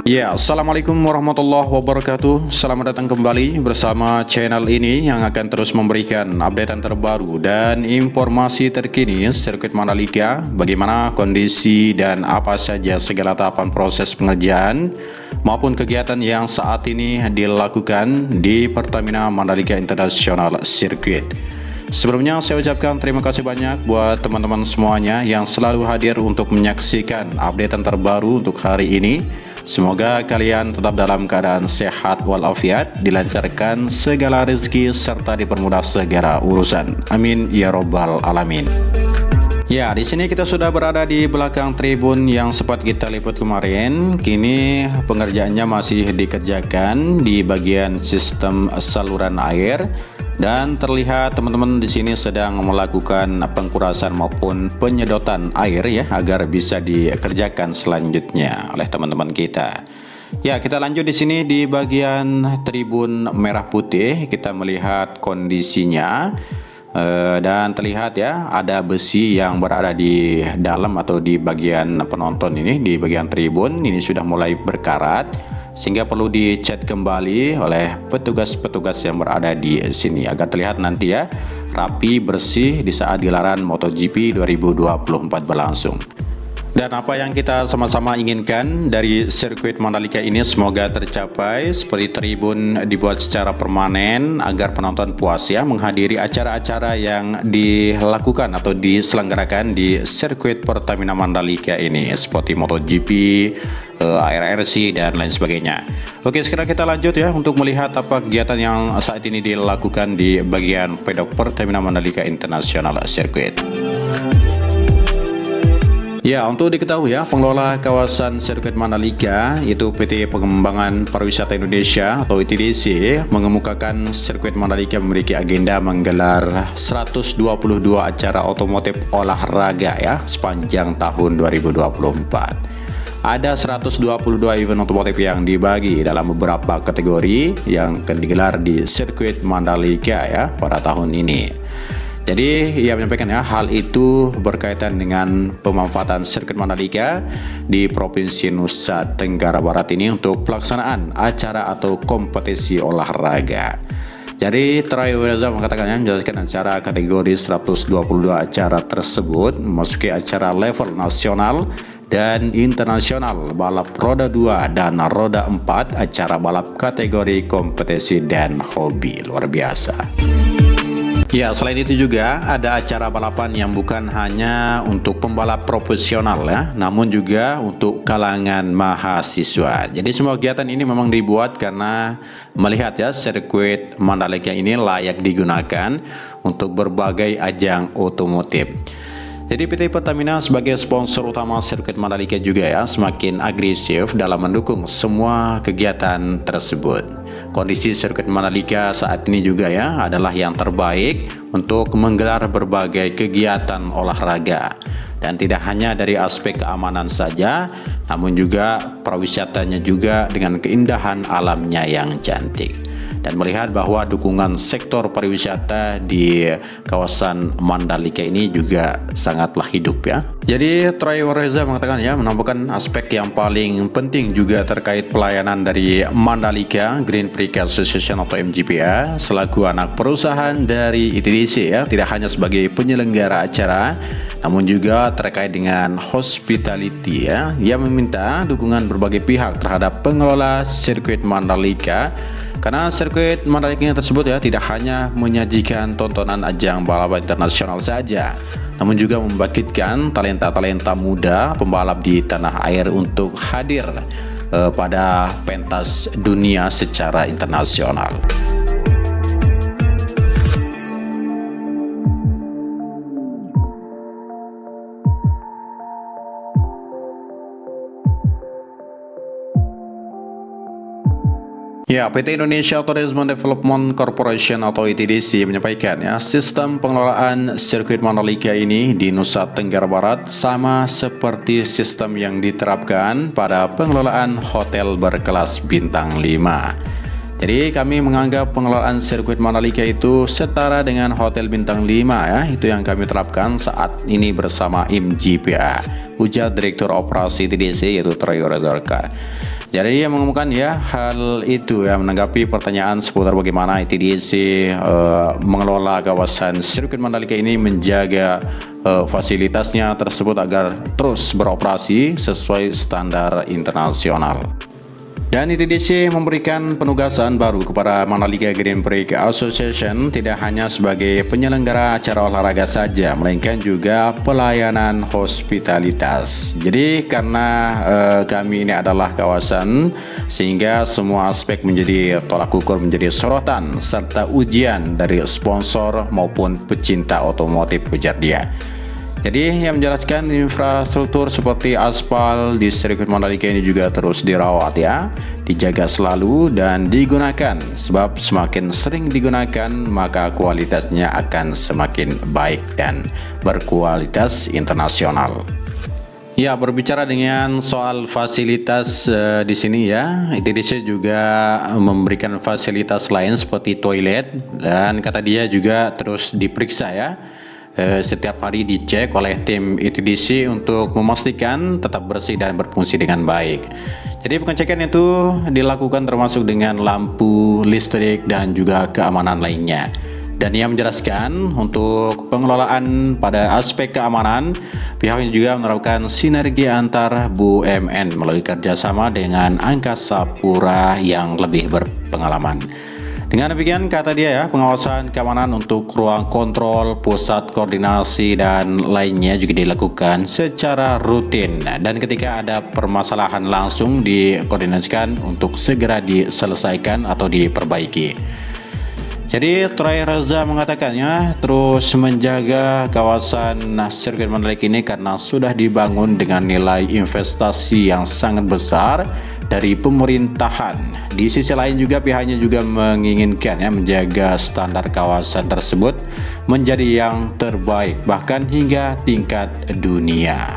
Ya, Assalamualaikum warahmatullahi wabarakatuh. Selamat datang kembali bersama channel ini yang akan terus memberikan updatean terbaru dan informasi terkini sirkuit Mandalika, bagaimana kondisi dan apa saja segala tahapan proses pengerjaan maupun kegiatan yang saat ini dilakukan di Pertamina Mandalika International Circuit. Sebelumnya saya ucapkan terima kasih banyak buat teman-teman semuanya yang selalu hadir untuk menyaksikan updatean terbaru untuk hari ini. Semoga kalian tetap dalam keadaan sehat walafiat, dilancarkan segala rezeki serta dipermudah segala urusan. Amin ya robbal alamin. Ya, di sini kita sudah berada di belakang tribun yang sempat kita liput kemarin. Kini pengerjaannya masih dikerjakan di bagian sistem saluran air. Dan terlihat teman-teman di sini sedang melakukan pengkurasan maupun penyedotan air ya, agar bisa dikerjakan selanjutnya oleh teman-teman kita. Ya, kita lanjut di sini di bagian tribun merah putih. Kita melihat kondisinya dan terlihat ya, ada besi yang berada di dalam atau di bagian penonton ini, di bagian tribun ini sudah mulai berkarat, sehingga perlu dicat kembali oleh petugas-petugas yang berada di sini agar terlihat nanti ya rapi bersih di saat gelaran MotoGP 2024 berlangsung. Dan apa yang kita sama-sama inginkan dari sirkuit Mandalika ini semoga tercapai, seperti tribun dibuat secara permanen agar penonton puas ya menghadiri acara-acara yang dilakukan atau diselenggarakan di sirkuit Pertamina Mandalika ini, seperti MotoGP, ARRC dan lain sebagainya. Oke, sekarang kita lanjut ya untuk melihat apa kegiatan yang saat ini dilakukan di bagian pedok Pertamina Mandalika International Circuit. Ya, untuk diketahui ya, pengelola kawasan sirkuit Mandalika yaitu PT Pengembangan Pariwisata Indonesia atau ITDC mengemukakan sirkuit Mandalika memiliki agenda menggelar 122 acara otomotif olahraga ya sepanjang tahun 2024. Ada 122 event otomotif yang dibagi dalam beberapa kategori yang akan digelar di sirkuit Mandalika ya pada tahun ini. Jadi ia menyampaikan ya, hal itu berkaitan dengan pemanfaatan sirkuit Mandalika di Provinsi Nusa Tenggara Barat ini untuk pelaksanaan acara atau kompetisi olahraga. Jadi Triweza mengatakan menjelaskan acara kategori 122 acara tersebut memasuki acara level nasional dan internasional, balap roda 2 dan roda 4, acara balap kategori kompetisi dan hobi. Luar biasa. Ya, selain itu juga ada acara balapan yang bukan hanya untuk pembalap profesional ya, namun juga untuk kalangan mahasiswa. Jadi semua kegiatan ini memang dibuat karena melihat ya sirkuit Mandalika ini layak digunakan untuk berbagai ajang otomotif. Jadi PT Pertamina sebagai sponsor utama sirkuit Mandalika juga ya semakin agresif dalam mendukung semua kegiatan tersebut. Kondisi sirkuit Mandalika saat ini juga ya adalah yang terbaik untuk menggelar berbagai kegiatan olahraga. Dan tidak hanya dari aspek keamanan saja, namun juga pariwisatanya juga dengan keindahan alamnya yang cantik. Dan melihat bahwa dukungan sektor pariwisata di kawasan Mandalika ini juga sangatlah hidup ya. Jadi Triweza mengatakan ya, menambahkan aspek yang paling penting juga terkait pelayanan dari Mandalika Grand Prix Association atau MGPA selaku anak perusahaan dari ITDC ya, tidak hanya sebagai penyelenggara acara namun juga terkait dengan hospitality ya. Ia meminta dukungan berbagai pihak terhadap pengelola sirkuit Mandalika, karena sirkuit Mandalika tersebut ya tidak hanya menyajikan tontonan ajang balapan internasional saja, namun juga membangkitkan talenta-talenta muda pembalap di tanah air untuk hadir pada pentas dunia secara internasional. Ya, PT Indonesia Tourism Development Corporation atau ITDC menyampaikan ya, sistem pengelolaan sirkuit Mandalika ini di Nusa Tenggara Barat sama seperti sistem yang diterapkan pada pengelolaan hotel berkelas bintang 5. Jadi kami menganggap pengelolaan sirkuit Mandalika itu setara dengan hotel bintang 5 ya, itu yang kami terapkan saat ini bersama IMGPA, ujar Direktur Operasi ITDC yaitu Troy Rezarka. Jadi ia mengumumkan ya hal itu ya menanggapi pertanyaan seputar bagaimana ITDC mengelola kawasan sirkuit Mandalika ini menjaga fasilitasnya tersebut agar terus beroperasi sesuai standar internasional. Dan ITDC memberikan penugasan baru kepada Mandalika Grand Prix Association tidak hanya sebagai penyelenggara acara olahraga saja, melainkan juga pelayanan hospitalitas. Jadi karena kami ini adalah kawasan, sehingga semua aspek menjadi tolak ukur, menjadi sorotan serta ujian dari sponsor maupun pecinta otomotif, ujar dia. Jadi yang menjelaskan infrastruktur seperti aspal di sirkuit Mandalika ini juga terus dirawat ya, dijaga selalu dan digunakan, sebab semakin sering digunakan maka kualitasnya akan semakin baik dan berkualitas internasional. Ya, berbicara dengan soal fasilitas di sini ya, ITDC juga memberikan fasilitas lain seperti toilet, dan kata dia juga terus diperiksa ya. Setiap hari dicek oleh tim ITDC untuk memastikan tetap bersih dan berfungsi dengan baik. Jadi pengecekan itu dilakukan termasuk dengan lampu, listrik, dan juga keamanan lainnya. Dan ia menjelaskan untuk pengelolaan pada aspek keamanan, pihaknya juga menerapkan sinergi antar BUMN melalui kerjasama dengan Angkasa Pura yang lebih berpengalaman. Dengan demikian, kata dia ya, pengawasan keamanan untuk ruang kontrol, pusat koordinasi, dan lainnya juga dilakukan secara rutin. Dan ketika ada permasalahan langsung dikoordinasikan untuk segera diselesaikan atau diperbaiki. Jadi Troy Reza mengatakannya terus menjaga kawasan sirkuit Mandalika ini karena sudah dibangun dengan nilai investasi yang sangat besar dari pemerintahan. Di sisi lain juga pihaknya juga menginginkan ya menjaga standar kawasan tersebut menjadi yang terbaik bahkan hingga tingkat dunia.